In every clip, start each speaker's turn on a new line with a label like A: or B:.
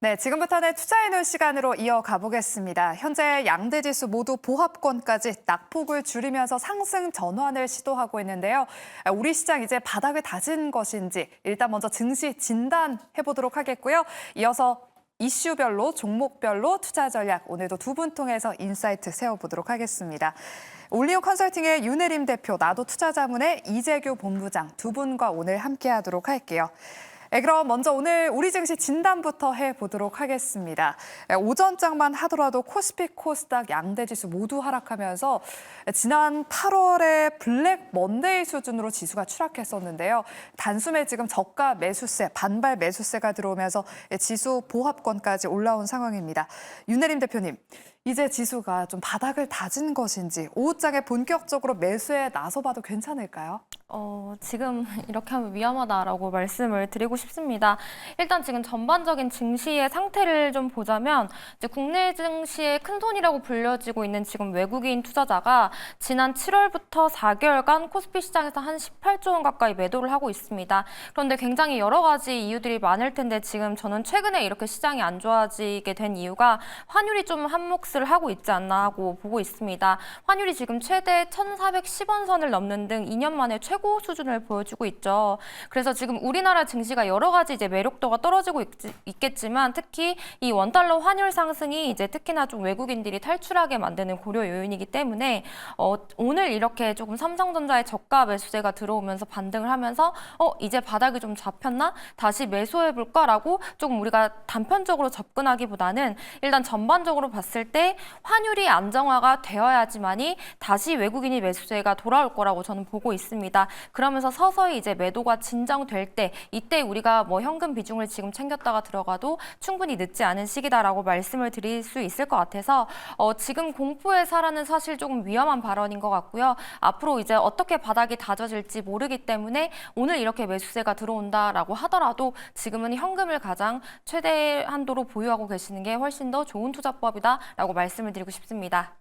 A: 네, 지금부터는 투자해놓은 시간으로 이어가 보겠습니다. 현재 양대 지수 모두 보합권까지 낙폭을 줄이면서 상승 전환을 시도하고 있는데요. 우리 시장 이제 바닥을 다진 것인지 일단 먼저 증시 진단해 보도록 하겠고요. 이어서 이슈별로, 종목별로 투자 전략 오늘도 두 분 통해서 인사이트 세워보도록 하겠습니다. 올리온 컨설팅의 윤혜림 대표, 나도 투자자문의 이재규 본부장 두 분과 오늘 함께하도록 할게요. 그럼 먼저 오늘 우리 증시 진단부터 해보도록 하겠습니다. 오전장만 하더라도 코스피, 코스닥, 양대지수 모두 하락하면서 지난 8월에 블랙 먼데이 수준으로 지수가 추락했었는데요. 단숨에 지금 저가 매수세, 반발 매수세가 들어오면서 지수 보합권까지 올라온 상황입니다. 윤혜림 대표님, 이제 지수가 좀 바닥을 다진 것인지 오후장에 본격적으로 매수에 나서봐도 괜찮을까요?
B: 지금 이렇게 하면 위험하다라고 말씀을 드리고 싶습니다. 일단 지금 전반적인 증시의 상태를 좀 보자면 이제 국내 증시의 큰손이라고 불려지고 있는 지금 외국인 투자자가 지난 7월부터 4개월간 코스피 시장에서 한 18조 원 가까이 매도를 하고 있습니다. 그런데 굉장히 여러 가지 이유들이 많을 텐데 지금 저는 최근에 이렇게 시장이 안 좋아지게 된 이유가 환율이 좀 한몫을 하고 있지 않나 하고 보고 있습니다. 환율이 지금 최대 1,410원 선을 넘는 등 2년 만에 최고 수준을 보여주고 있죠. 그래서 지금 우리나라 증시가 여러 가지 이제 매력도가 떨어지고 있겠지만 특히 이 원달러 환율 상승이 이제 특히나 좀 외국인들이 탈출하게 만드는 고려 요인이기 때문에 오늘 이렇게 조금 삼성전자의 저가 매수세가 들어오면서 반등을 하면서 이제 바닥이 좀 잡혔나? 다시 매수해볼까라고 조금 우리가 단편적으로 접근하기보다는 일단 전반적으로 봤을 때 환율이 안정화가 되어야지만이 다시 외국인이 매수세가 돌아올 거라고 저는 보고 있습니다. 그러면서 서서히 이제 매도가 진정될 때 이때 우리가 뭐 현금 비중을 지금 챙겼다가 들어가도 충분히 늦지 않은 시기다라고 말씀을 드릴 수 있을 것 같아서 지금 공포의 사라는 사실 조금 위험한 발언인 것 같고요. 앞으로 이제 어떻게 바닥이 다져질지 모르기 때문에 오늘 이렇게 매수세가 들어온다라고 하더라도 지금은 현금을 가장 최대 한도로 보유하고 계시는 게 훨씬 더 좋은 투자법이다라고 말씀을 드리고 싶습니다.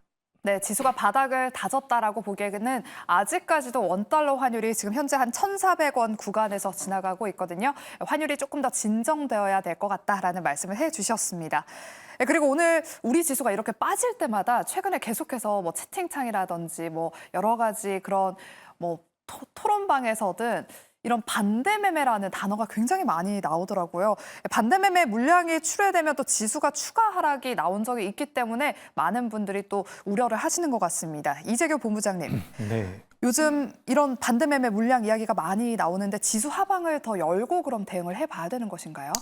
A: 네, 지수가 바닥을 다졌다라고 보기에는 아직까지도 원달러 환율이 지금 현재 한 1,400원 구간에서 지나가고 있거든요. 환율이 조금 더 진정되어야 될 것 같다라는 말씀을 해주셨습니다. 그리고 오늘 우리 지수가 이렇게 빠질 때마다 최근에 계속해서 뭐 채팅창이라든지 뭐 여러 가지 그런 뭐 토론방에서든 이런 반대매매라는 단어가 굉장히 많이 나오더라고요. 반대매매 물량이 출회되면 또 지수가 추가 하락이 나온 적이 있기 때문에 많은 분들이 또 우려를 하시는 것 같습니다. 이재규 본부장님,
C: 네.
A: 요즘 이런 반대매매 물량 이야기가 많이 나오는데 지수 하방을 더 열고 그럼 대응을 해봐야 되는 것인가요?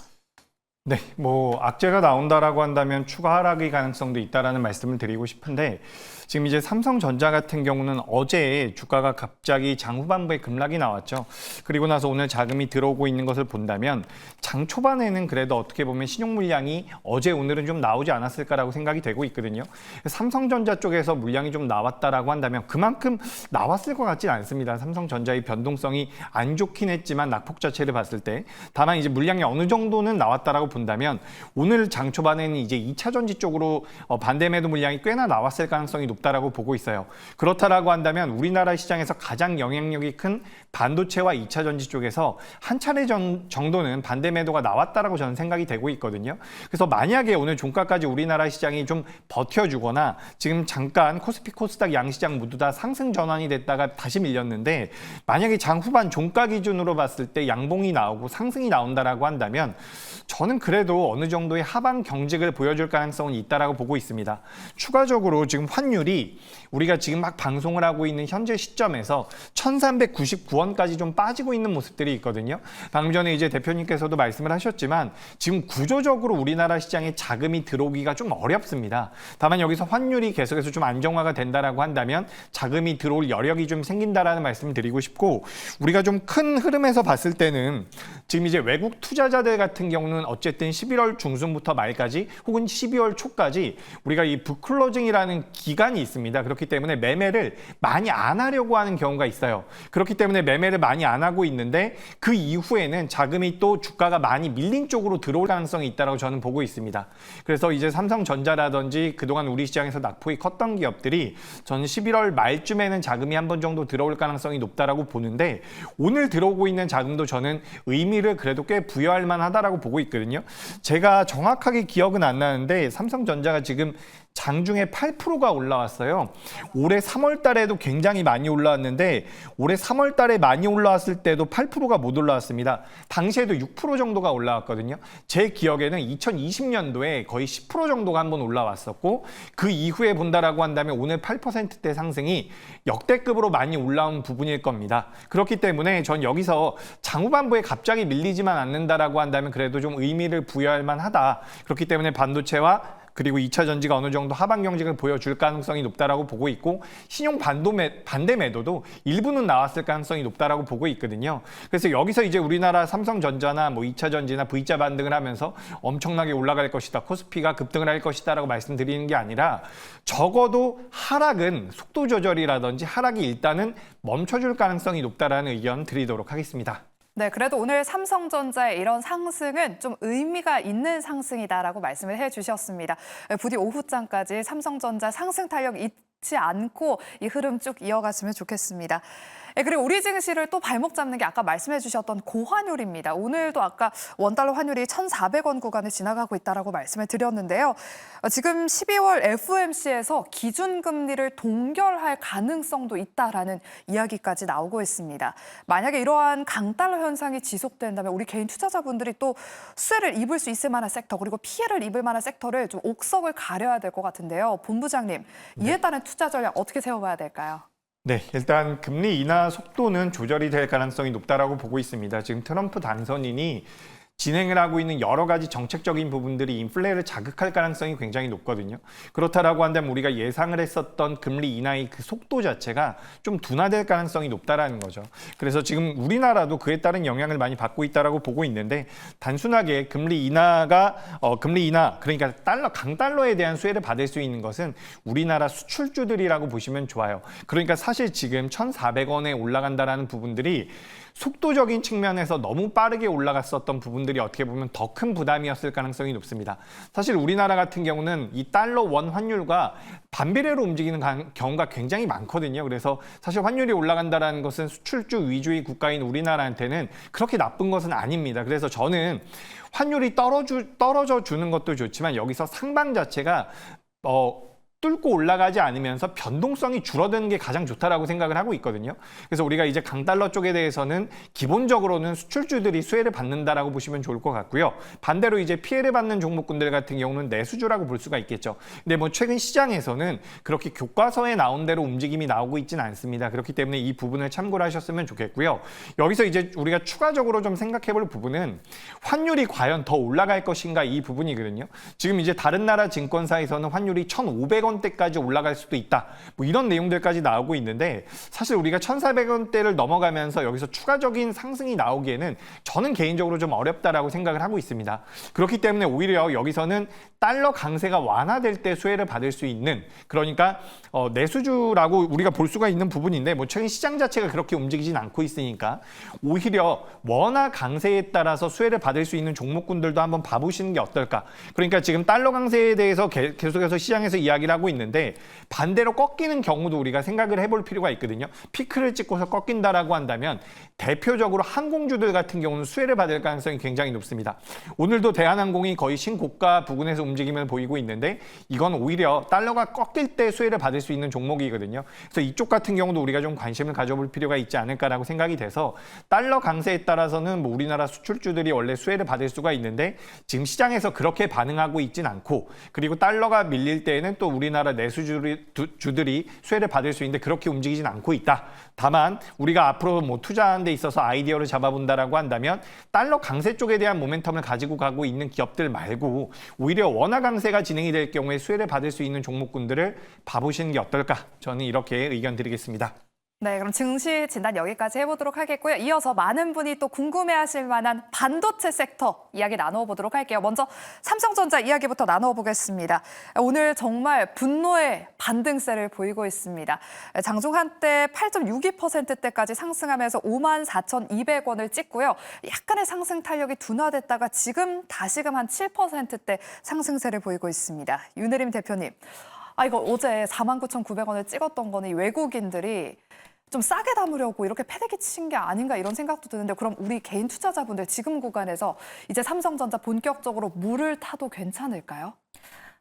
C: 네, 뭐 악재가 나온다라고 한다면 추가 하락의 가능성도 있다라는 말씀을 드리고 싶은데 지금 이제 삼성전자 같은 경우는 어제 주가가 갑자기 장 후반부에 급락이 나왔죠. 그리고 나서 오늘 자금이 들어오고 있는 것을 본다면 장 초반에는 그래도 어떻게 보면 신용 물량이 어제 오늘은 좀 나오지 않았을까라고 생각이 되고 있거든요. 삼성전자 쪽에서 물량이 좀 나왔다라고 한다면 그만큼 나왔을 것 같지는 않습니다. 삼성전자의 변동성이 안 좋긴 했지만 낙폭 자체를 봤을 때 다만 이제 물량이 어느 정도는 나왔다라고 본다면 오늘 장 초반에는 이제 2차 전지 쪽으로 반대 매도 물량이 꽤나 나왔을 가능성이 높다라고 보고 있어요. 그렇다라고 한다면 우리나라 시장에서 가장 영향력이 큰 반도체와 2차 전지 쪽에서 한 차례 정도는 반대 매도가 나왔다라고 저는 생각이 되고 있거든요. 그래서 만약에 오늘 종가까지 우리나라 시장이 좀 버텨주거나 지금 잠깐 코스피, 코스닥 양시장 모두 다 상승 전환이 됐다가 다시 밀렸는데 만약에 장 후반 종가 기준으로 봤을 때 양봉이 나오고 상승이 나온다라고 한다면 저는 그래도 어느 정도의 하방 경직을 보여줄 가능성은 있다라고 보고 있습니다. 추가적으로 지금 환율이 우리가 지금 막 방송을 하고 있는 현재 시점에서 1,399원까지 좀 빠지고 있는 모습들이 있거든요. 방금 전에 이제 대표님께서도 말씀을 하셨지만 지금 구조적으로 우리나라 시장에 자금이 들어오기가 좀 어렵습니다. 다만 여기서 환율이 계속해서 좀 안정화가 된다라고 한다면 자금이 들어올 여력이 좀 생긴다라는 말씀을 드리고 싶고 우리가 좀 큰 흐름에서 봤을 때는 지금 이제 외국 투자자들 같은 경우는 어쨌든 11월 중순부터 말까지 혹은 12월 초까지 우리가 이 북클로징이라는 기간이 있습니다. 그렇기 때문에 매매를 많이 안 하려고 하는 경우가 있어요. 그렇기 때문에 매매를 많이 안 하고 있는데 그 이후에는 자금이 또 주가가 많이 밀린 쪽으로 들어올 가능성이 있다고 저는 보고 있습니다. 그래서 이제 삼성전자라든지 그동안 우리 시장에서 낙폭이 컸던 기업들이 저는 11월 말쯤에는 자금이 한 번 정도 들어올 가능성이 높다라고 보는데 오늘 들어오고 있는 자금도 저는 의미를 그래도 꽤 부여할 만하다라고 보고 있거든요. 제가 정확하게 기억은 안 나는데 삼성전자가 지금 장중에 8%가 올라왔어요. 올해 3월 달에도 굉장히 많이 올라왔는데 올해 3월 달에 많이 올라왔을 때도 8%가 못 올라왔습니다. 당시에도 6% 정도가 올라왔거든요. 제 기억에는 2020년도에 거의 10% 정도가 한번 올라왔었고 그 이후에 본다라고 한다면 오늘 8%대 상승이 역대급으로 많이 올라온 부분일 겁니다. 그렇기 때문에 전 여기서 장후반부에 갑자기 밀리지만 않는다라고 한다면 그래도 좀 의미를 부여할 만하다. 그렇기 때문에 반도체와 그리고 2차 전지가 어느 정도 하방 경직을 보여줄 가능성이 높다라고 보고 있고 신용 반대 매도도 일부는 나왔을 가능성이 높다라고 보고 있거든요. 그래서 여기서 이제 우리나라 삼성전자나 뭐 2차 전지나 V자 반등을 하면서 엄청나게 올라갈 것이다. 코스피가 급등을 할 것이다라고 말씀드리는 게 아니라 적어도 하락은 속도 조절이라든지 하락이 일단은 멈춰줄 가능성이 높다라는 의견 드리도록 하겠습니다.
A: 네, 그래도 오늘 삼성전자의 이런 상승은 좀 의미가 있는 상승이다라고 말씀을 해주셨습니다. 부디 오후장까지 삼성전자 상승 탄력 잊지 않고 이 흐름 쭉 이어갔으면 좋겠습니다. 그리고 우리 증시를 또 발목 잡는 게 아까 말씀해 주셨던 고환율입니다. 오늘도 아까 원달러 환율이 1,400원 구간을 지나가고 있다라고 말씀을 드렸는데요. 지금 12월 FOMC에서 기준금리를 동결할 가능성도 있다라는 이야기까지 나오고 있습니다. 만약에 이러한 강달러 현상이 지속된다면 우리 개인 투자자분들이 또 수혜를 입을 수 있을 만한 섹터 그리고 피해를 입을 만한 섹터를 좀 옥석을 가려야 될 것 같은데요. 본부장님, 이에 따른 투자 전략 어떻게 세워봐야 될까요?
C: 네, 일단 금리 인하 속도는 조절이 될 가능성이 높다라고 보고 있습니다. 지금 트럼프 당선인이 진행을 하고 있는 여러 가지 정책적인 부분들이 인플레를 자극할 가능성이 굉장히 높거든요. 그렇다라고 한다면 우리가 예상을 했었던 금리 인하의 그 속도 자체가 좀 둔화될 가능성이 높다라는 거죠. 그래서 지금 우리나라도 그에 따른 영향을 많이 받고 있다라고 보고 있는데 단순하게 금리 인하 그러니까 강달러에 대한 수혜를 받을 수 있는 것은 우리나라 수출주들이라고 보시면 좋아요. 그러니까 사실 지금 1,400원에 올라간다라는 부분들이 속도적인 측면에서 너무 빠르게 올라갔었던 부분들이 어떻게 보면 더 큰 부담이었을 가능성이 높습니다. 사실 우리나라 같은 경우는 이 달러 원 환율과 반비례로 움직이는 경우가 굉장히 많거든요. 그래서 사실 환율이 올라간다는 것은 수출주 위주의 국가인 우리나라한테는 그렇게 나쁜 것은 아닙니다. 그래서 저는 환율이 떨어져 주는 것도 좋지만 여기서 상방 자체가 뚫고 올라가지 않으면서 변동성이 줄어드는 게 가장 좋다라고 생각을 하고 있거든요. 그래서 우리가 이제 강달러 쪽에 대해서는 기본적으로는 수출주들이 수혜를 받는다라고 보시면 좋을 것 같고요. 반대로 이제 피해를 받는 종목군들 같은 경우는 내수주라고 볼 수가 있겠죠. 근데 뭐 최근 시장에서는 그렇게 교과서에 나온 대로 움직임이 나오고 있지는 않습니다. 그렇기 때문에 이 부분을 참고를 하셨으면 좋겠고요. 여기서 이제 우리가 추가적으로 좀 생각해 볼 부분은 환율이 과연 더 올라갈 것인가 이 부분이거든요. 지금 이제 다른 나라 증권사에서는 환율이 1,500원 대까지 올라갈 수도 있다. 뭐 이런 내용들까지 나오고 있는데 사실 우리가 1,400원대를 넘어가면서 여기서 추가적인 상승이 나오기에는 저는 개인적으로 좀 어렵다라고 생각을 하고 있습니다. 그렇기 때문에 오히려 여기서는 달러 강세가 완화될 때 수혜를 받을 수 있는 그러니까 내수주라고 우리가 볼 수가 있는 부분인데 뭐 최근 시장 자체가 그렇게 움직이진 않고 있으니까 오히려 원화 강세에 따라서 수혜를 받을 수 있는 종목군들도 한번 봐보시는 게 어떨까. 그러니까 지금 달러 강세에 대해서 계속해서 시장에서 이야기를 하고 있는데 반대로 꺾이는 경우도 우리가 생각을 해볼 필요가 있거든요. 피크를 찍고서 꺾인다라고 한다면 대표적으로 항공주들 같은 경우는 수혜를 받을 가능성이 굉장히 높습니다. 오늘도 대한항공이 거의 신고가 부근에서 움직임을 보이고 있는데 이건 오히려 달러가 꺾일 때 수혜를 받을 수 있는 종목이거든요. 그래서 이쪽 같은 경우도 우리가 좀 관심을 가져볼 필요가 있지 않을까라고 생각이 돼서 달러 강세에 따라서는 뭐 우리나라 수출주들이 원래 수혜를 받을 수가 있는데 지금 시장에서 그렇게 반응하고 있진 않고 그리고 달러가 밀릴 때에는 또 우리나라 내수주들이 수혜를 받을 수 있는데 그렇게 움직이진 않고 있다. 다만 우리가 앞으로 뭐 투자하는 데 있어서 아이디어를 잡아본다라고 한다면 달러 강세 쪽에 대한 모멘텀을 가지고 가고 있는 기업들 말고 오히려 원화 강세가 진행이 될 경우에 수혜를 받을 수 있는 종목군들을 봐보시는 게 어떨까? 저는 이렇게 의견 드리겠습니다.
A: 네, 그럼 증시 진단 여기까지 해보도록 하겠고요. 이어서 많은 분이 또 궁금해하실 만한 반도체 섹터 이야기 나누어보도록 할게요. 먼저 삼성전자 이야기부터 나누어보겠습니다. 오늘 정말 분노의 반등세를 보이고 있습니다. 장중 한때 8.62%대까지 상승하면서 54,200원을 찍고요. 약간의 상승 탄력이 둔화됐다가 지금 다시금 한 7%대 상승세를 보이고 있습니다. 윤혜림 대표님, 이거 어제 49,900원을 찍었던 거는 외국인들이 좀 싸게 담으려고 이렇게 패대기 친 게 아닌가 이런 생각도 드는데 그럼 우리 개인 투자자분들 지금 구간에서 이제 삼성전자 본격적으로 물을 타도 괜찮을까요?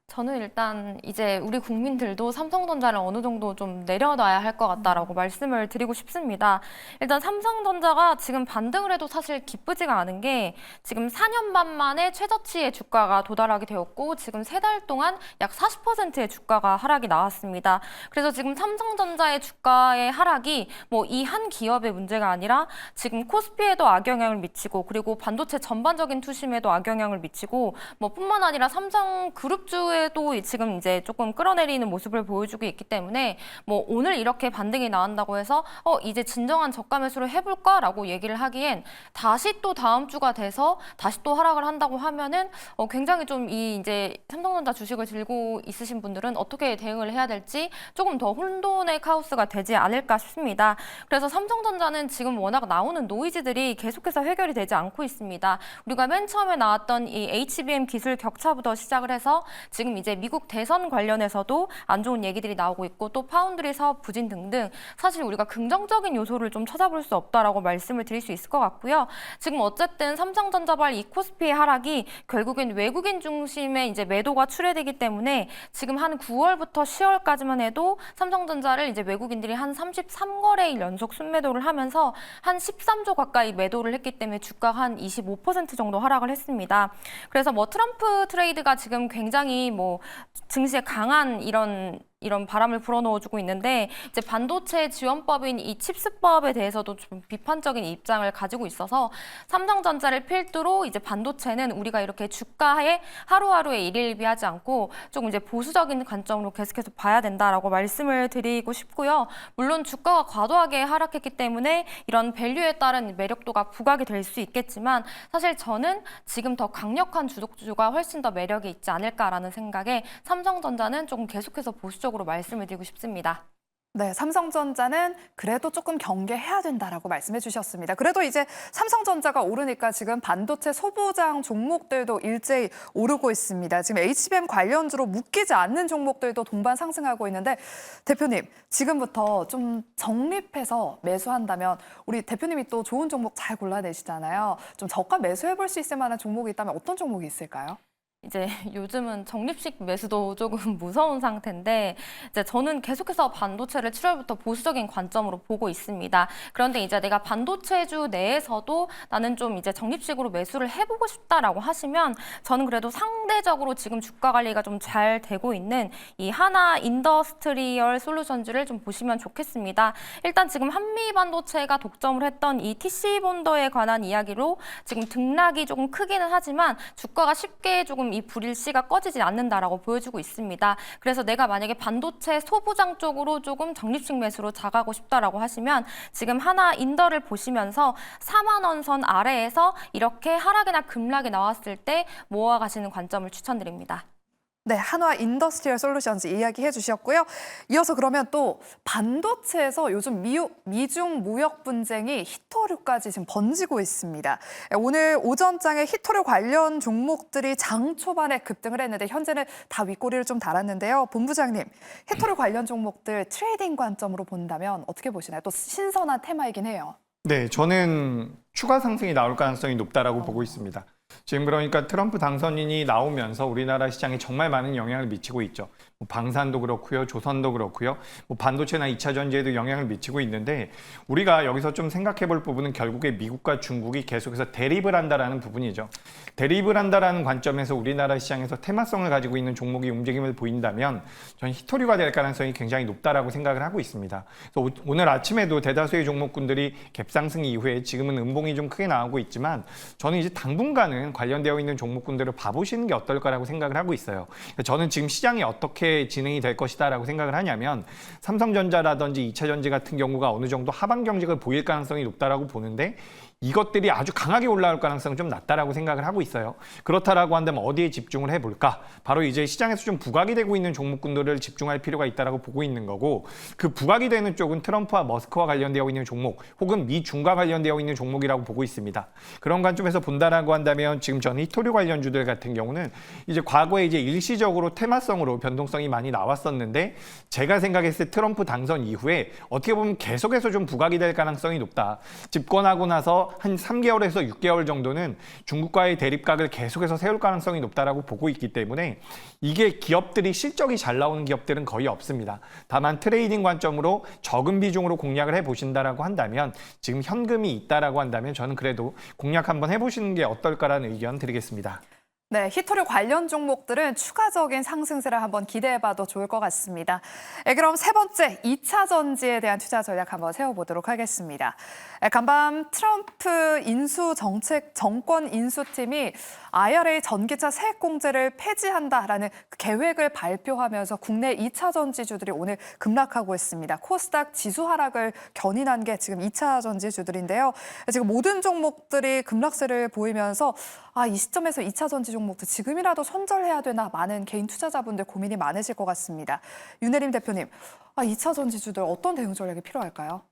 B: 저는 일단 이제 우리 국민들도 삼성전자를 어느 정도 좀 내려놔야 할 것 같다라고 말씀을 드리고 싶습니다. 일단 삼성전자가 지금 반등을 해도 사실 기쁘지가 않은 게 지금 4년 반 만에 최저치의 주가가 도달하게 되었고 지금 3달 동안 약 40%의 주가가 하락이 나왔습니다. 그래서 지금 삼성전자의 주가의 하락이 뭐 이 한 기업의 문제가 아니라 지금 코스피에도 악영향을 미치고 그리고 반도체 전반적인 투심에도 악영향을 미치고 뭐 뿐만 아니라 삼성그룹주의 또 지금 이제 조금 끌어내리는 모습을 보여주고 있기 때문에 뭐 오늘 이렇게 반등이 나온다고 해서 이제 진정한 저가 매수를 해볼까라고 얘기를 하기엔 다시 또 다음 주가 돼서 다시 또 하락을 한다고 하면은 굉장히 좀 이 이제 삼성전자 주식을 들고 있으신 분들은 어떻게 대응을 해야 될지 조금 더 혼돈의 카오스가 되지 않을까 싶습니다. 그래서 삼성전자는 지금 워낙 나오는 노이즈들이 계속해서 해결이 되지 않고 있습니다. 우리가 맨 처음에 나왔던 이 HBM 기술 격차부터 시작을 해서 지금 이제 미국 대선 관련해서도 안 좋은 얘기들이 나오고 있고 또 파운드리 사업 부진 등등 사실 우리가 긍정적인 요소를 좀 찾아볼 수 없다라고 말씀을 드릴 수 있을 것 같고요. 지금 어쨌든 삼성전자발 이 코스피의 하락이 결국엔 외국인 중심의 이제 매도가 출회되기 때문에 지금 한 9월부터 10월까지만 해도 삼성전자를 이제 외국인들이 한 33거래일 연속 순매도를 하면서 한 13조 가까이 매도를 했기 때문에 주가가 한 25% 정도 하락을 했습니다. 그래서 뭐 트럼프 트레이드가 지금 굉장히 뭐 증시에 강한 이런 바람을 불어넣어주고 있는데 이제 반도체 지원법인 이 칩스법에 대해서도 좀 비판적인 입장을 가지고 있어서 삼성전자를 필두로 이제 반도체는 우리가 이렇게 주가에 하루하루에 일일비하지 않고 조금 이제 보수적인 관점으로 계속해서 봐야 된다라고 말씀을 드리고 싶고요. 물론 주가가 과도하게 하락했기 때문에 이런 밸류에 따른 매력도가 부각이 될 수 있겠지만 사실 저는 지금 더 강력한 주도주가 훨씬 더 매력이 있지 않을까라는 생각에 삼성전자는 조금 계속해서 보수적으로 말씀을 드리고 싶습니다.
A: 네, 삼성전자는 그래도 조금 경계해야 된다라고 말씀해 주셨습니다. 그래도 이제 삼성전자가 오르니까 지금 반도체 소부장 종목들도 일제히 오르고 있습니다. 지금 HBM 관련주로 묶이지 않는 종목들도 동반 상승하고 있는데 대표님, 지금부터 좀 정립해서 매수한다면 우리 대표님이 또 좋은 종목 잘 골라내시잖아요. 좀 저가 매수해 볼 수 있을 만한 종목이 있다면 어떤 종목이 있을까요?
B: 이제 요즘은 적립식 매수도 조금 무서운 상태인데 이제 저는 계속해서 반도체를 7월부터 보수적인 관점으로 보고 있습니다. 그런데 이제 내가 반도체주 내에서도 나는 좀 이제 적립식으로 매수를 해보고 싶다라고 하시면 저는 그래도 상대적으로 지금 주가 관리가 좀 잘 되고 있는 이 하나 인더스트리얼 솔루션즈를 좀 보시면 좋겠습니다. 일단 지금 한미 반도체가 독점을 했던 이 TC 본더에 관한 이야기로 지금 등락이 조금 크기는 하지만 주가가 쉽게 조금 이 불일시가 꺼지지 않는다라고 보여주고 있습니다. 그래서 내가 만약에 반도체 소부장 쪽으로 조금 적립식 매수로 자가고 싶다라고 하시면 지금 하나 인더를 보시면서 4만 원 선 아래에서 이렇게 하락이나 급락이 나왔을 때 모아가시는 관점을 추천드립니다.
A: 네, 한화 인더스트리얼 솔루션즈 이야기해 주셨고요. 이어서 그러면 또 반도체에서 요즘 미중 무역 분쟁이 히토류까지 지금 번지고 있습니다. 오늘 오전장에 히토류 관련 종목들이 장 초반에 급등을 했는데 현재는 다 윗꼬리를 좀 달았는데요. 본부장님, 히토류 관련 종목들 트레이딩 관점으로 본다면 어떻게 보시나요? 또 신선한 테마이긴 해요.
C: 네, 저는 추가 상승이 나올 가능성이 높다라고 보고 있습니다. 지금 그러니까 트럼프 당선인이 나오면서 우리나라 시장에 정말 많은 영향을 미치고 있죠. 뭐 방산도 그렇고요, 조선도 그렇고요, 뭐 반도체나 2차 전지에도 영향을 미치고 있는데 우리가 여기서 좀 생각해 볼 부분은 결국에 미국과 중국이 계속해서 대립을 한다라는 부분이죠. 대립을 한다라는 관점에서 우리나라 시장에서 테마성을 가지고 있는 종목이 움직임을 보인다면 저는 히토류가 될 가능성이 굉장히 높다라고 생각을 하고 있습니다. 그래서 오늘 아침에도 대다수의 종목군들이 갭상승 이후에 지금은 음봉이 좀 크게 나오고 있지만 저는 이제 당분간은 관련되어 있는 종목군들을 봐보시는 게 어떨까라고 생각을 하고 있어요. 저는 지금 시장이 어떻게 진행이 될 것이다라고 생각을 하냐면 삼성전자라든지 2차 전지 같은 경우가 어느 정도 하방 경직을 보일 가능성이 높다라고 보는데 이것들이 아주 강하게 올라올 가능성은 좀 낮다라고 생각을 하고 있어요. 그렇다라고 한다면 어디에 집중을 해볼까? 바로 이제 시장에서 좀 부각이 되고 있는 종목군들을 집중할 필요가 있다라고 보고 있는 거고, 그 부각이 되는 쪽은 트럼프와 머스크와 관련되어 있는 종목 혹은 미중과 관련되어 있는 종목이라고 보고 있습니다. 그런 관점에서 본다라고 한다면 지금 전 히토류 관련주들 같은 경우는 이제 과거에 이제 일시적으로 테마성으로 변동성이 많이 나왔었는데, 제가 생각했을 때 트럼프 당선 이후에 어떻게 보면 계속해서 좀 부각이 될 가능성이 높다. 집권하고 나서 한 3개월에서 6개월 정도는 중국과의 대립각을 계속해서 세울 가능성이 높다라고 보고 있기 때문에, 이게 기업들이 실적이 잘 나오는 기업들은 거의 없습니다. 다만 트레이딩 관점으로 적은 비중으로 공략을 해보신다라고 한다면, 지금 현금이 있다라고 한다면 저는 그래도 공략 한번 해보시는 게 어떨까라는 의견 드리겠습니다.
A: 네, 히토류 관련 종목들은 추가적인 상승세를 한번 기대해봐도 좋을 것 같습니다. 그럼 세 번째, 2차 전지에 대한 투자 전략 한번 세워보도록 하겠습니다. 간밤 트럼프 정권 인수팀이 IRA 전기차 세액공제를 폐지한다라는 계획을 발표하면서 국내 2차 전지주들이 오늘 급락하고 있습니다. 코스닥 지수 하락을 견인한 게 지금 2차 전지주들인데요. 지금 모든 종목들이 급락세를 보이면서 이 시점에서 2차 전지 종목도 지금이라도 손절해야 되나, 많은 개인 투자자분들 고민이 많으실 것 같습니다. 윤혜림 대표님, 2차 전지주들 어떤 대응 전략이 필요할까요?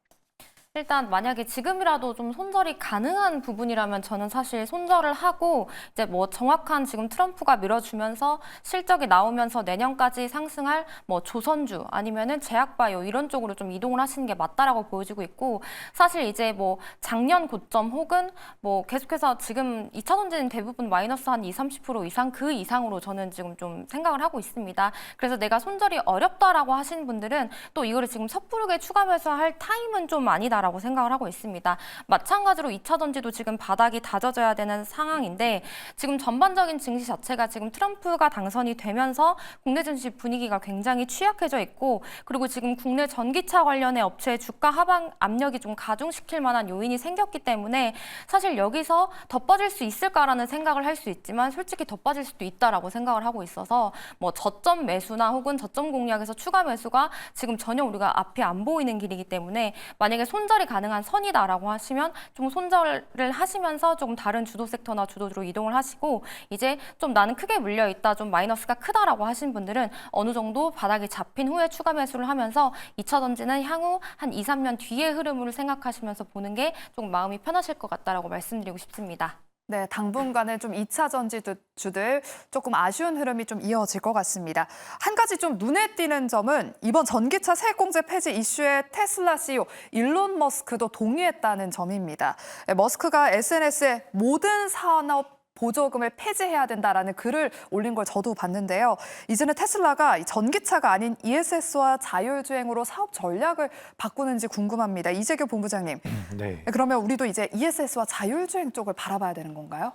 B: 일단 만약에 지금이라도 좀 손절이 가능한 부분이라면 저는 사실 손절을 하고, 이제 뭐 정확한 지금 트럼프가 밀어주면서 실적이 나오면서 내년까지 상승할 뭐 조선주 아니면은 제약바이오 이런 쪽으로 좀 이동을 하시는 게 맞다라고 보여지고 있고, 사실 이제 뭐 작년 고점 혹은 뭐 계속해서 지금 2차 전지는 대부분 마이너스 한 20-30% 이상, 그 이상으로 저는 지금 좀 생각을 하고 있습니다. 그래서 내가 손절이 어렵다라고 하시는 분들은 또 이거를 지금 섣부르게 추가 매수할 타임은 좀 아니다 라고 생각을 하고 있습니다. 마찬가지로 2차 전지도 지금 바닥이 다져져야 되는 상황인데, 지금 전반적인 증시 자체가 지금 트럼프가 당선이 되면서 국내 증시 분위기가 굉장히 취약해져 있고, 그리고 지금 국내 전기차 관련의 업체의 주가 하방 압력이 좀 가중시킬 만한 요인이 생겼기 때문에 사실 여기서 더 빠질 수 있을까라는 생각을 할 수 있지만, 솔직히 더 빠질 수도 있다라고 생각을 하고 있어서 뭐 저점 매수나 혹은 저점 공략에서 추가 매수가 지금 전혀 우리가 앞이 안 보이는 길이기 때문에, 만약에 손절이 가능한 선이다라고 하시면 좀 손절을 하시면서 조금 다른 주도 섹터나 주도주로 이동을 하시고, 이제 좀 나는 크게 물려 있다, 좀 마이너스가 크다라고 하신 분들은 어느 정도 바닥이 잡힌 후에 추가 매수를 하면서 2차 전지는 향후 한 2-3년 뒤의 흐름을 생각하시면서 보는 게 조금 마음이 편하실 것 같다라고 말씀드리고 싶습니다.
A: 네, 당분간은 좀 2차 전지주들 조금 아쉬운 흐름이 좀 이어질 것 같습니다. 한 가지 좀 눈에 띄는 점은 이번 전기차 세액공제 폐지 이슈에 테슬라 CEO 일론 머스크도 동의했다는 점입니다. 머스크가 SNS에 모든 산업 보조금을 폐지해야 된다라는 글을 올린 걸 저도 봤는데요. 이제는 테슬라가 전기차가 아닌 ESS와 자율주행으로 사업 전략을 바꾸는지 궁금합니다. 이재규 본부장님.
C: 네.
A: 그러면 우리도 이제 ESS와 자율주행 쪽을 바라봐야 되는 건가요?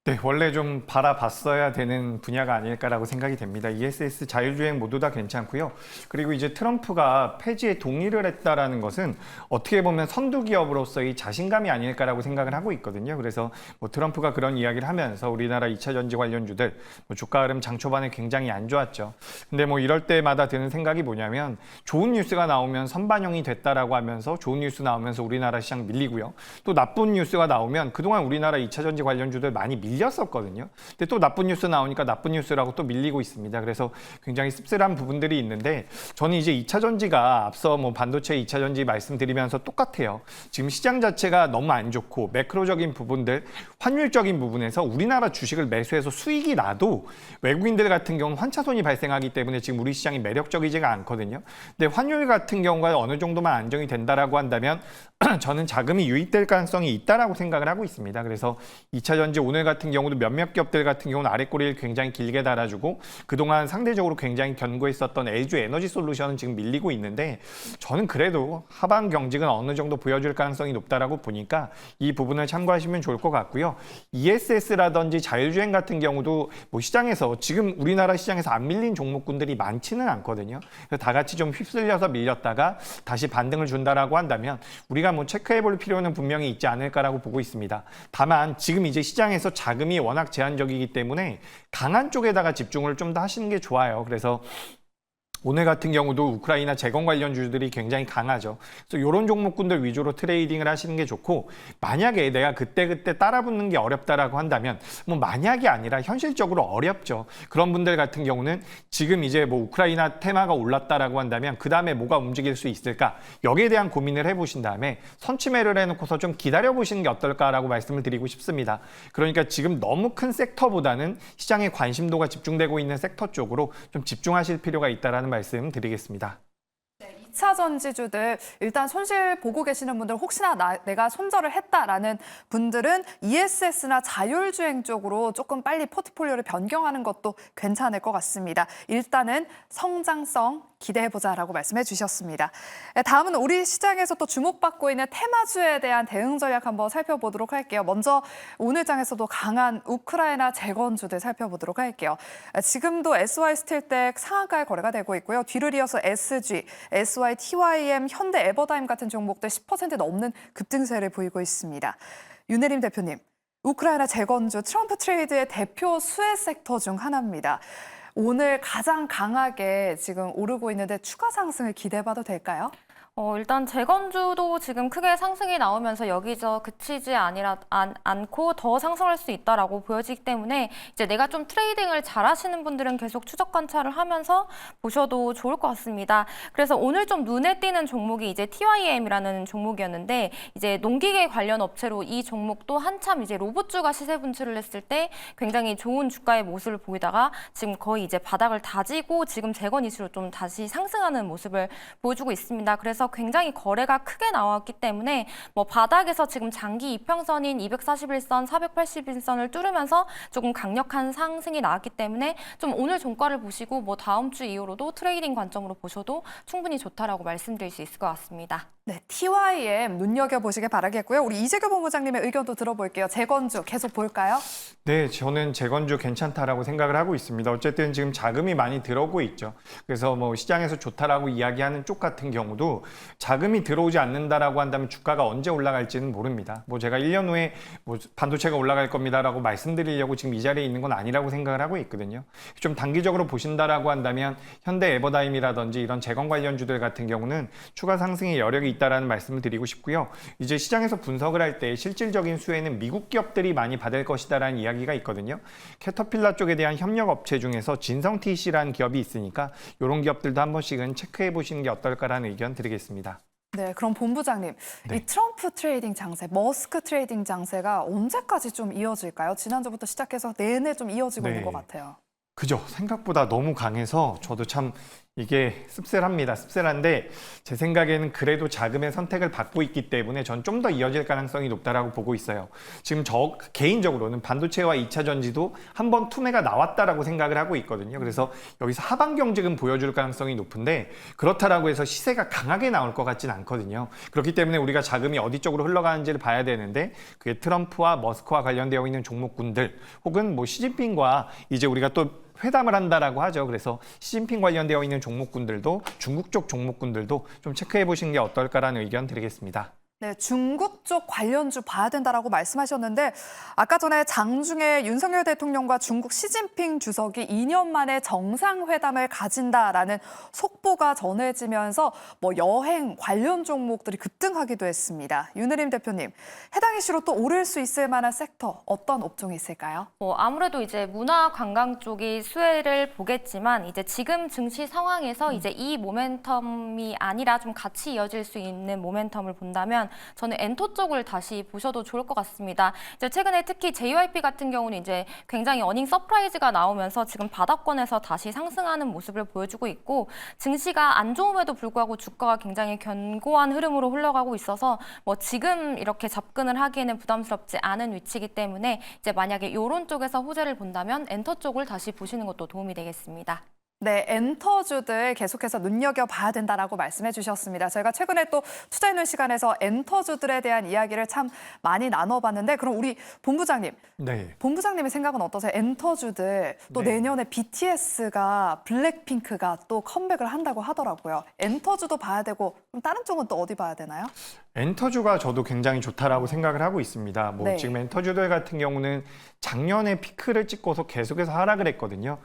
C: 네, 원래 좀 바라봤어야 되는 분야가 아닐까라고 생각이 됩니다. ESS, 자율주행 모두 다 괜찮고요. 그리고 이제 트럼프가 폐지에 동의를 했다라는 것은 어떻게 보면 선두 기업으로서의 자신감이 아닐까라고 생각을 하고 있거든요. 그래서 뭐 트럼프가 그런 이야기를 하면서 우리나라 2차 전지 관련주들 주가 흐름 장 초반에 굉장히 안 좋았죠. 근데 뭐 이럴 때마다 드는 생각이 뭐냐면, 좋은 뉴스가 나오면 선반영이 됐다라고 하면서 좋은 뉴스 나오면서 우리나라 시장 밀리고요. 또 나쁜 뉴스가 나오면 그동안 우리나라 2차 전지 관련주들 많이 밀렸었거든요. 근데 또 나쁜 뉴스 나오니까 나쁜 뉴스라고 또 밀리고 있습니다. 그래서 굉장히 씁쓸한 부분들이 있는데, 저는 이제 2차 전지가 앞서 뭐 반도체 2차 전지 말씀드리면서 똑같아요. 지금 시장 자체가 너무 안 좋고 매크로적인 부분들, 환율적인 부분에서 우리나라 주식을 매수해서 수익이 나도 외국인들 같은 경우는 환차손이 발생하기 때문에 지금 우리 시장이 매력적이지가 않거든요. 근데 환율 같은 경우가 어느 정도만 안정이 된다라고 한다면 저는 자금이 유입될 가능성이 있다라고 생각을 하고 있습니다. 그래서 2차 전지 오늘 같은 경우도 몇몇 기업들 같은 경우는 아랫꼬리를 굉장히 길게 달아주고, 그동안 상대적으로 굉장히 견고했었던 LG 에너지 솔루션은 지금 밀리고 있는데, 저는 그래도 하반 경직은 어느 정도 보여줄 가능성이 높다라고 보니까 이 부분을 참고하시면 좋을 것 같고요. ESS라든지 자율주행 같은 경우도 뭐 시장에서 지금 우리나라 시장에서 안 밀린 종목군들이 많지는 않거든요. 그래서 다 같이 좀 휩쓸려서 밀렸다가 다시 반등을 준다라고 한다면 우리가 뭐 체크해볼 필요는 분명히 있지 않을까라고 보고 있습니다. 다만 지금 이제 시장에서 자금이 워낙 제한적이기 때문에 강한 쪽에다가 집중을 좀 더 하시는 게 좋아요. 그래서 오늘 같은 경우도 우크라이나 재건 관련주들이 굉장히 강하죠. 그래서 이런 종목군들 위주로 트레이딩을 하시는 게 좋고, 만약에 내가 그때그때 따라붙는 게 어렵다라고 한다면 뭐 만약이 아니라 현실적으로 어렵죠. 그런 분들 같은 경우는 지금 이제 뭐 우크라이나 테마가 올랐다라고 한다면 그 다음에 뭐가 움직일 수 있을까? 여기에 대한 고민을 해보신 다음에 선취매를 해놓고서 좀 기다려보시는 게 어떨까라고 말씀을 드리고 싶습니다. 그러니까 지금 너무 큰 섹터보다는 시장의 관심도가 집중되고 있는 섹터 쪽으로 좀 집중하실 필요가 있다라는 말씀 드리겠습니다.
A: 2차 전지주들 일단 손실 보고 계시는 분들 혹시나 내가 손절을 했다라는 분들은 ESS나 자율주행 쪽으로 조금 빨리 포트폴리오를 변경하는 것도 괜찮을 것 같습니다. 일단은 성장성 기대해보자라고 말씀해 주셨습니다. 다음은 우리 시장에서 또 주목받고 있는 테마주에 대한 대응 전략 한번 살펴보도록 할게요. 먼저 오늘 장에서도 강한 우크라이나 재건주들 살펴보도록 할게요. 지금도 SY 스틸텍 상한가에 거래가 되고 있고요. 뒤를 이어서 SG, SY, TYM, 현대 에버다임 같은 종목들 10% 넘는 급등세를 보이고 있습니다. 윤혜림 대표님, 우크라이나 재건주 트럼프 트레이드의 대표 수혜 섹터 중 하나입니다. 오늘 가장 강하게 지금 오르고 있는데 추가 상승을 기대해봐도 될까요?
B: 일단 재건주도 지금 크게 상승이 나오면서 여기서 그치지 않고 더 상승할 수 있다라고 보여지기 때문에 이제 내가 좀 트레이딩을 잘 하시는 분들은 계속 추적 관찰을 하면서 보셔도 좋을 것 같습니다. 그래서 오늘 좀 눈에 띄는 종목이 이제 TYM이라는 종목이었는데, 이제 농기계 관련 업체로 이 종목도 한참 이제 로봇주가 시세 분출을 했을 때 굉장히 좋은 주가의 모습을 보이다가 지금 거의 이제 바닥을 다지고 지금 재건 이슈로 좀 다시 상승하는 모습을 보여주고 있습니다. 그래서 굉장히 거래가 크게 나왔기 때문에 뭐 바닥에서 지금 장기 이평선인 241선, 480일선을 뚫으면서 조금 강력한 상승이 나왔기 때문에 좀 오늘 종가를 보시고 뭐 다음 주 이후로도 트레이딩 관점으로 보셔도 충분히 좋다라고 말씀드릴 수 있을 것 같습니다.
A: 네, TYM 눈여겨보시길 바라겠고요. 우리 이재규 본부장님의 의견도 들어볼게요. 재건주 계속 볼까요?
C: 네, 저는 재건주 괜찮다라고 생각을 하고 있습니다. 어쨌든 지금 자금이 많이 들어오고 있죠. 그래서 뭐 시장에서 좋다라고 이야기하는 쪽 같은 경우도 자금이 들어오지 않는다라고 한다면 주가가 언제 올라갈지는 모릅니다. 뭐 제가 1년 후에 뭐 반도체가 올라갈 겁니다라고 말씀드리려고 지금 이 자리에 있는 건 아니라고 생각을 하고 있거든요. 좀 단기적으로 보신다라고 한다면 현대 에버다임이라든지 이런 재건 관련주들 같은 경우는 추가 상승의 여력이 있다라는 말씀을 드리고 싶고요. 이제 시장에서 분석을 할 때 실질적인 수혜는 미국 기업들이 많이 받을 것이다라는 이야기가 있거든요. 캐터필러 쪽에 대한 협력 업체 중에서 진성 TC라는 기업이 있으니까 이런 기업들도 한 번씩은 체크해 보시는 게 어떨까라는 의견 드리겠습니다.
A: 네, 그럼 본부장님,
C: 네.
A: 이 트럼프 트레이딩 장세, 머스크 트레이딩 장세가 언제까지 좀 이어질까요? 지난주부터 시작해서 내내 좀 이어지고
C: 네.
A: 있는 것 같아요.
C: 그죠. 생각보다 너무 강해서 저도 참 이게 씁쓸합니다. 씁쓸한데 제 생각에는 그래도 자금의 선택을 받고 있기 때문에 전 좀 더 이어질 가능성이 높다라고 보고 있어요. 지금 저 개인적으로는 반도체와 2차 전지도 한번 투매가 나왔다라고 생각을 하고 있거든요. 그래서 여기서 하방 경직은 보여줄 가능성이 높은데 그렇다라고 해서 시세가 강하게 나올 것 같진 않거든요. 그렇기 때문에 우리가 자금이 어디 쪽으로 흘러가는지를 봐야 되는데 그게 트럼프와 머스크와 관련되어 있는 종목군들 혹은 뭐 시진핑과 이제 우리가 또 회담을 한다라고 하죠. 그래서 시진핑 관련되어 있는 종목군들도 중국 쪽 종목군들도 좀 체크해 보시는 게 어떨까라는 의견 드리겠습니다.
A: 네, 중국 쪽 관련주 봐야 된다라고 말씀하셨는데 아까 전에 장중에 윤석열 대통령과 중국 시진핑 주석이 2년 만에 정상회담을 가진다라는 속보가 전해지면서 뭐 여행 관련 종목들이 급등하기도 했습니다. 윤혜림 대표님, 해당 이슈로 또 오를 수 있을 만한 섹터 어떤 업종이 있을까요?
B: 아무래도 이제 문화 관광 쪽이 수혜를 보겠지만 이제 지금 증시 상황에서 이제 이 모멘텀이 아니라 좀 같이 이어질 수 있는 모멘텀을 본다면 저는 엔터 쪽을 다시 보셔도 좋을 것 같습니다. 이제 최근에 특히 JYP 같은 경우는 이제 굉장히 어닝 서프라이즈가 나오면서 지금 바닥권에서 다시 상승하는 모습을 보여주고 있고 증시가 안 좋음에도 불구하고 주가가 굉장히 견고한 흐름으로 흘러가고 있어서 뭐 지금 이렇게 접근을 하기에는 부담스럽지 않은 위치이기 때문에 이제 만약에 이런 쪽에서 호재를 본다면 엔터 쪽을 다시 보시는 것도 도움이 되겠습니다.
A: 네, 엔터주들 계속해서 눈여겨봐야 된다라고 말씀해 주셨습니다. 저희가 최근에 또 투자해놓은 시간에서 엔터주들에 대한 이야기를 참 많이 나눠봤는데 그럼 우리 본부장님,
C: 네.
A: 본부장님의 생각은 어떠세요? 엔터주들 또
C: 네.
A: 내년에 BTS가 블랙핑크가 또 컴백을 한다고 하더라고요. 엔터주도 봐야 되고 그럼 다른 쪽은 또 어디 봐야 되나요?
C: 엔터주가 저도 굉장히 좋다라고 생각을 하고 있습니다.
A: 네.
C: 지금 엔터주들 같은 경우는 작년에 피크를 찍고서 계속해서 하락을 했거든요.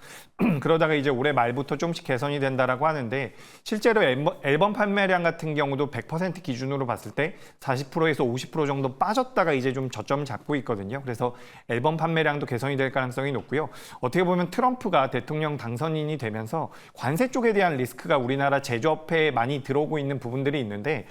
C: 그러다가 이제 올해 말부터 조금씩 개선이 된다라고 하는데 실제로 앨범 판매량 같은 경우도 100% 기준으로 봤을 때 40%에서 50% 정도 빠졌다가 이제 좀 저점을 잡고 있거든요. 그래서 앨범 판매량도 개선이 될 가능성이 높고요. 어떻게 보면 트럼프가 대통령 당선인이 되면서 관세 쪽에 대한 리스크가 우리나라 제조업에 많이 들어오고 있는 부분들이 있는데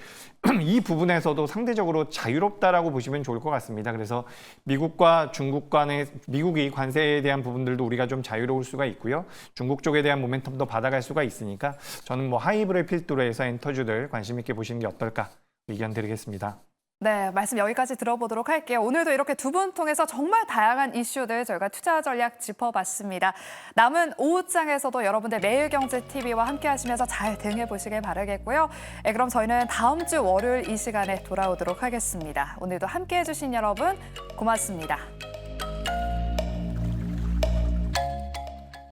C: 이 부분에서도 상대적으로 자유롭다라고 보시면 좋을 것 같습니다. 그래서 미국과 중국 간의 미국이 관세에 대한 부분들도 우리가 좀 자유로울 수가 있고요. 중국 쪽에 대한 모멘텀도 받아갈 수가 있으니까 저는 하이브를 필두로 해서 엔터주들 관심 있게 보시는 게 어떨까 의견 드리겠습니다.
A: 네, 말씀 여기까지 들어보도록 할게요. 오늘도 이렇게 두 분 통해서 정말 다양한 이슈들 저희가 투자 전략 짚어봤습니다. 남은 오후장에서도 여러분들 매일경제TV와 함께 하시면서 잘 대응해 보시길 바라겠고요. 그럼 저희는 다음 주 월요일 이 시간에 돌아오도록 하겠습니다. 오늘도 함께 해주신 여러분 고맙습니다.